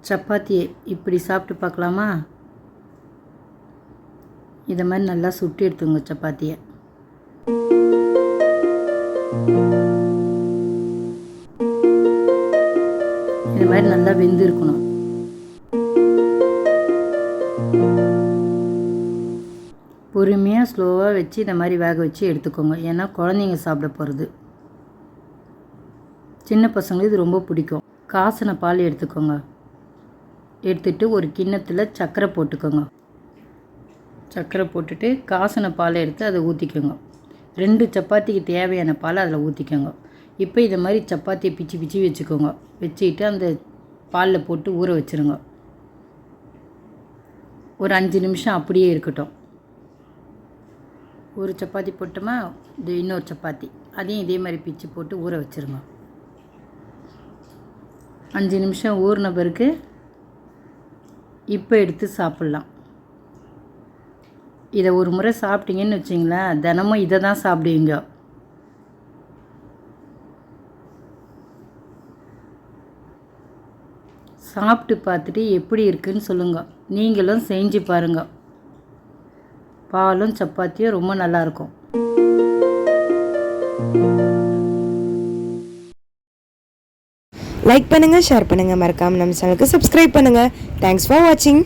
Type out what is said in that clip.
சப்பாத்தியை இப்படி சாப்பிட்டு பார்க்கலாமா? இதை மாதிரி நல்லா சுட்டு எடுத்துங்க சப்பாத்தியை. இது மாதிரி நல்லா வெந்து இருக்கணும். பொறுமையாக ஸ்லோவாக வச்சு இந்த மாதிரி வேக வச்சு எடுத்துக்கோங்க. ஏன்னா குழந்தைங்க சாப்பிட போகிறது. சின்ன பசங்களுக்கு இது ரொம்ப பிடிக்கும். காசின பால் எடுத்துக்கோங்க. எடுத்துகிட்டு ஒரு கிண்ணத்தில் சர்க்கரை போட்டுக்கோங்க. சர்க்கரை போட்டுட்டு காசின பாலை எடுத்து அதை ஊற்றிக்கோங்க. 2 சப்பாத்திக்கு தேவையான பாலை அதில் ஊற்றிக்கோங்க. இப்போ இதை மாதிரி சப்பாத்தியை பிச்சு பிச்சு வச்சுக்கோங்க. வச்சுக்கிட்டு அந்த பாலில் போட்டு ஊற வச்சுருங்க. ஒரு 5 நிமிஷம் அப்படியே இருக்கட்டும். ஒரு சப்பாத்தி போட்டோமா, இது இன்னொரு சப்பாத்தி அதையும் இதே மாதிரி பிச்சு போட்டு ஊற வச்சுருங்க. 5 நிமிஷம் ஊறின பிறகு இப்போ எடுத்து சாப்பிட்லாம். இதை ஒரு முறை சாப்பிட்டீங்கன்னு வச்சிங்களேன், தினமும் இதை தான் சாப்பிடுவீங்க. சாப்பிட்டு பார்த்துட்டு எப்படி இருக்குன்னு சொல்லுங்கள். நீங்களும் செஞ்சு பாருங்கள். பாலும் சப்பாத்தியும் ரொம்ப நல்லாயிருக்கும். லைக் பண்ணுங்கள், ஷேர் பண்ணுங்கள், மறக்காமல் நம்ம சேனலுக்கு சப்ஸ்கிரைப் பண்ணுங்கள். தேங்க்ஸ் ஃபார் வாட்சிங்.